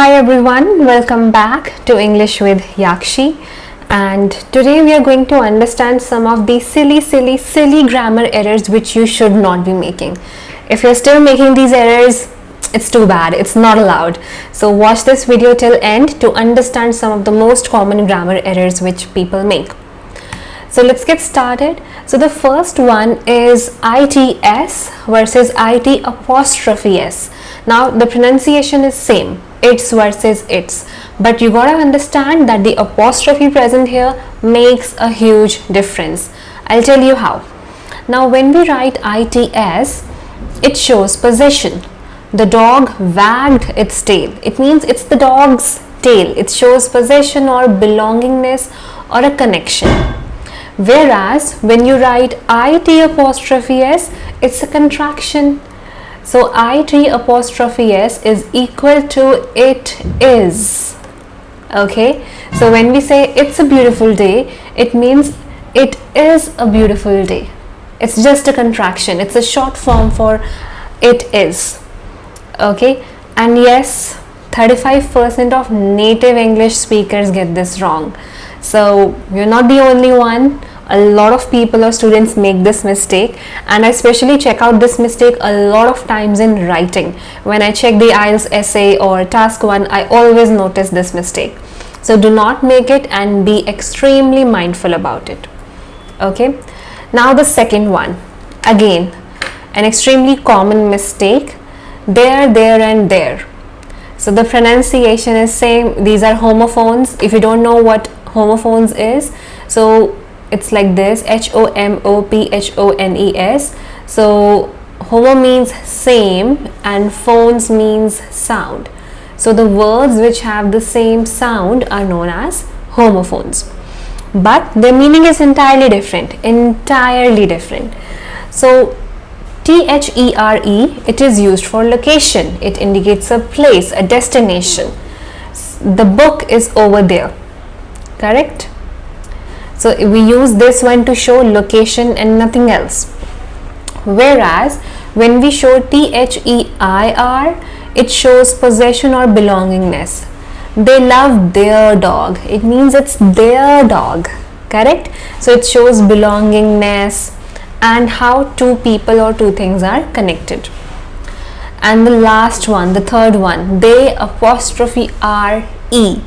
Hi everyone, welcome back to English with Yakshi, and today we are going to understand some of the silly grammar errors which you should not be making. If you're still making these errors, it's too bad, it's not allowed. So watch this video till end to understand some of the most common grammar errors which people make. So let's get started. So the first one is ITS versus IT apostrophe S. Now the pronunciation is same, its versus its, but you gotta understand that the apostrophe present here makes a huge difference. I'll tell you how. Now when we write ITS, it shows possession. The dog wagged its tail. It means it's the dog's tail. It shows possession or belongingness or a connection. Whereas when you write IT apostrophe S, it's a contraction. So IT apostrophe S is equal to it is. Okay, so when we say it's a beautiful day, it means it is a beautiful day. It's just a contraction. It's a short form for it is. Okay, and yes, 35% of native English speakers get this wrong. So you're not the only one. A lot of people or students make this mistake, and I especially check out this mistake a lot of times in writing. When I check the IELTS essay or task 1, I always notice this mistake. So do not make it and be extremely mindful about it. Okay, now the second one, again an extremely common mistake, there, and there. So the pronunciation is same. These are homophones. If you don't know what homophones is, so it's like this, HOMOPHONES. So homo means same and phones means sound. So the words which have the same sound are known as homophones, but their meaning is entirely different. So THERE, it is used for location. It indicates a place, a destination. The book is over there, correct? So we use this one to show location and nothing else. Whereas when we show THEIR, it shows possession or belongingness. They love their dog. It means it's their dog, correct? So it shows belongingness and how two people or two things are connected. And the last one, the third one, they apostrophe RE.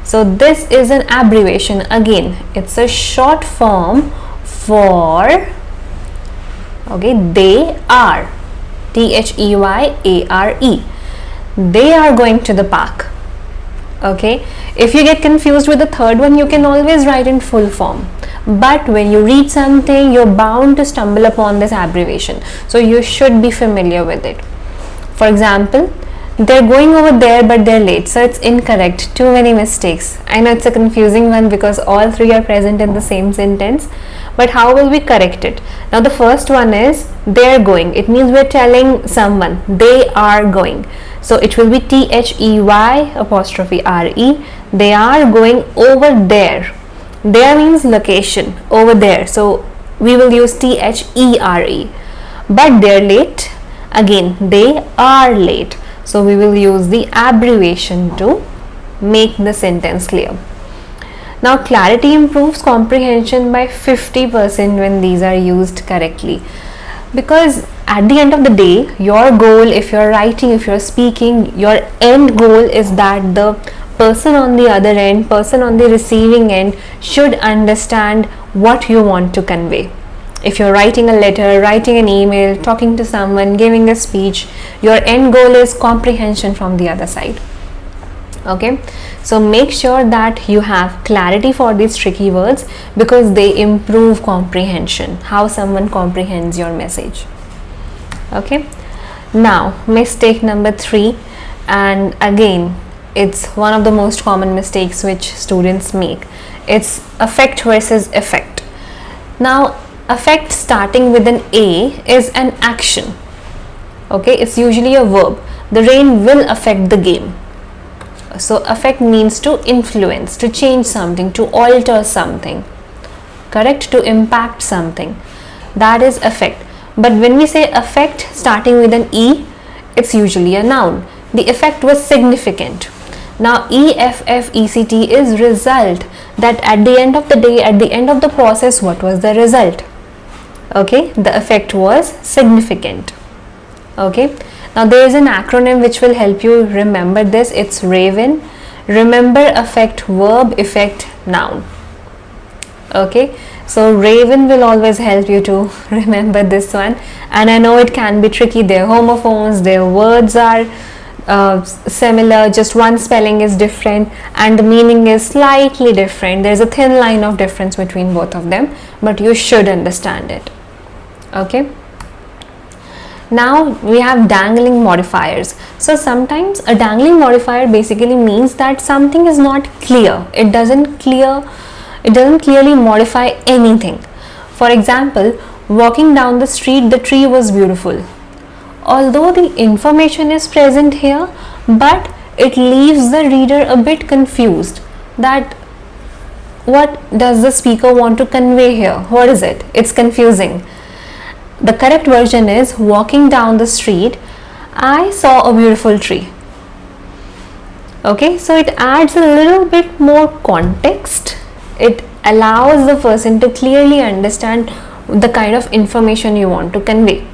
So this is an abbreviation. Again, it's a short form for, okay, they are, THEYARE. They are going to the park. Okay, if you get confused with the third one, you can always write in full form, but when you read something, you're bound to stumble upon this abbreviation, so you should be familiar with it. For example, they're going over there but they're late, so it's incorrect. Too many mistakes. I know it's a confusing one because all three are present in the same sentence, but how will we correct it? Now the first one is they're going. It means we're telling someone they are going, so it will be THEY apostrophe RE. They are going over there. There means location, over there, so we will use THERE. But they're late, again they are late, so we will use the abbreviation to make the sentence clear. Now clarity improves comprehension by 50% when these are used correctly, because at the end of the day, your goal, if you're writing, if you're speaking, your end goal is that the person on the other end, person on the receiving end should understand what you want to convey. If you're writing a letter, writing an email, talking to someone, giving a speech, your end goal is comprehension from the other side. Okay, so make sure that you have clarity for these tricky words because they improve comprehension, how someone comprehends your message. Okay, now mistake number 3, and again it's one of the most common mistakes which students make. It's affect versus effect. Now affect starting with an A is an action. Okay, it's usually a verb. The rain will affect the game. So affect means to influence, to change something, to alter something, correct? To impact something. That is affect. But when we say affect starting with an E, it's usually a noun. The effect was significant. Now EFFECT is result, that at the end of the day, at the end of the process, what was the result? Okay, the effect was significant. Okay, now there is an acronym which will help you remember this. It's RAVEN. Remember, affect, verb, effect, noun. Okay, so RAVEN will always help you to remember this one, and I know it can be tricky. Their homophones, their words are similar, just one spelling is different and the meaning is slightly different. There's a thin line of difference between both of them, but you should understand it. Okay, now we have dangling modifiers. So sometimes a dangling modifier basically means that something is not clear. It doesn't clearly modify anything. For example, walking down the street, the tree was beautiful. Although the information is present here, but it leaves the reader a bit confused that what does the speaker want to convey here? What is it? It's confusing. The correct version is, walking down the street, I saw a beautiful tree. Okay, so it adds a little bit more context. It allows the person to clearly understand the kind of information you want to convey.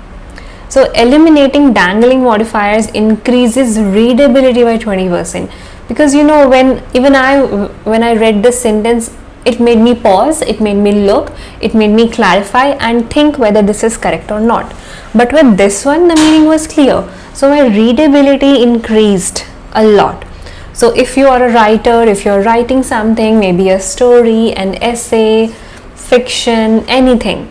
So eliminating dangling modifiers increases readability by 20%, because you know, when I read this sentence, it made me pause, it made me look, it made me clarify and think whether this is correct or not. But with this one, the meaning was clear, so my readability increased a lot. So if you are a writer, if you're writing something, maybe a story, an essay, fiction, anything,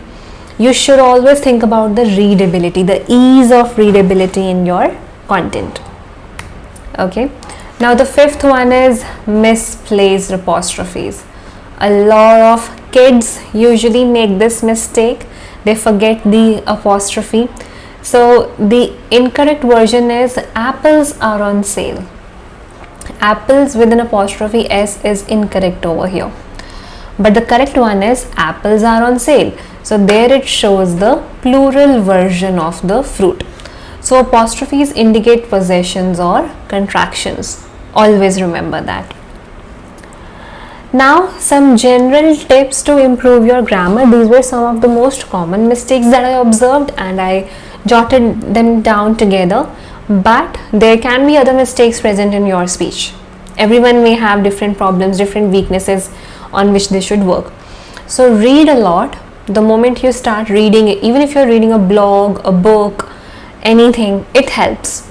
you should always think about the readability, the ease of readability in your content. Okay, now the fifth one is misplaced apostrophes. A lot of kids usually make this mistake. They forget the apostrophe. So the incorrect version is, apples are on sale. Apples with an apostrophe S is incorrect over here, but the correct one is, apples are on sale. So there it shows the plural version of the fruit. So apostrophes indicate possessions or contractions. Always remember that. Now some general tips to improve your grammar. These were some of the most common mistakes that I observed and I jotted them down together. But there can be other mistakes present in your speech. Everyone may have different problems, different weaknesses on which they should work. So read a lot. The moment you start reading, even if you're reading a blog, a book, anything, it helps.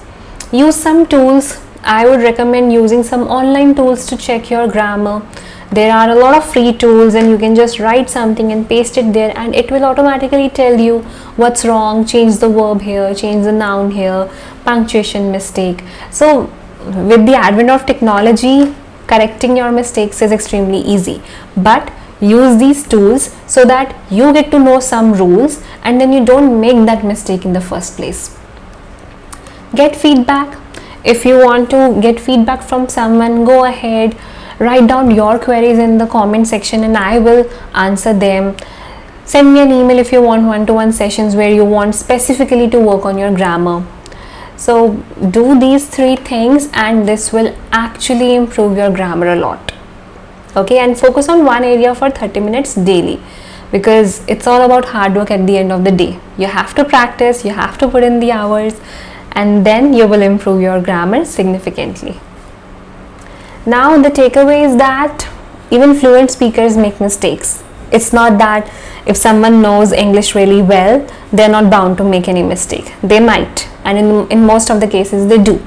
Use some tools. I would recommend using some online tools to check your grammar. There are a lot of free tools and you can just write something and paste it there and it will automatically tell you what's wrong, change the verb here, change the noun here, punctuation mistake. So with the advent of technology, correcting your mistakes is extremely easy. But use these tools so that you get to know some rules and then you don't make that mistake in the first place. Get feedback. If you want to get feedback from someone, go ahead, write down your queries in the comment section and I will answer them. Send me an email if you want one-to-one sessions where you want specifically to work on your grammar. So do these three things and this will actually improve your grammar a lot. Okay, and focus on one area for 30 minutes daily, because it's all about hard work at the end of the day. You have to practice, you have to put in the hours, and then you will improve your grammar significantly. Now the takeaway is that even fluent speakers make mistakes. It's not that if someone knows English really well, they're not bound to make any mistake. They might, and in most of the cases they do.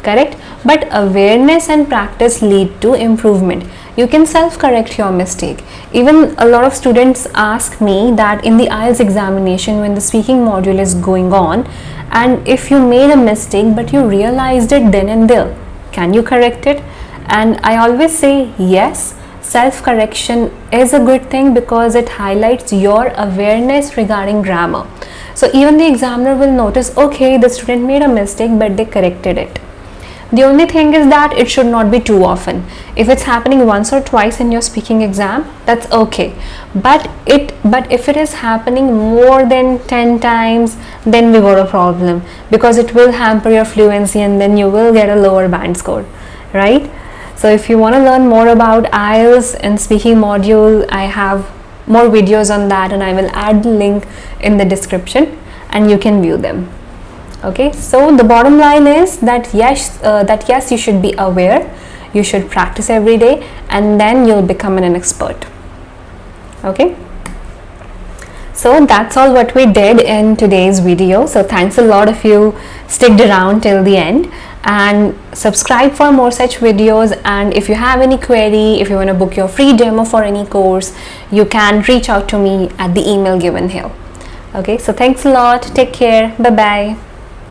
Correct? But awareness and practice lead to improvement. You can self-correct your mistake. Even a lot of students ask me that in the IELTS examination when the speaking module is going on, and if you made a mistake but you realized it then and there, can you correct it? And I always say yes, self-correction is a good thing because it highlights your awareness regarding grammar. So even the examiner will notice, okay, the student made a mistake but they corrected it. The only thing is that it should not be too often. If it's happening once or twice in your speaking exam, that's okay. But if it is happening more than 10 times, then we got a problem, because it will hamper your fluency and then you will get a lower band score. right? So if you want to learn more about IELTS and speaking module, I have more videos on that, and I will add the link in the description and you can view them. Okay, so the bottom line is that yes, you should be aware, you should practice every day, and then you'll become an expert. Okay, so that's all what we did in today's video. So thanks a lot if you sticked around till the end, and subscribe for more such videos. And if you have any query, if you want to book your free demo for any course, you can reach out to me at the email given here. Okay, so thanks a lot, take care, bye bye.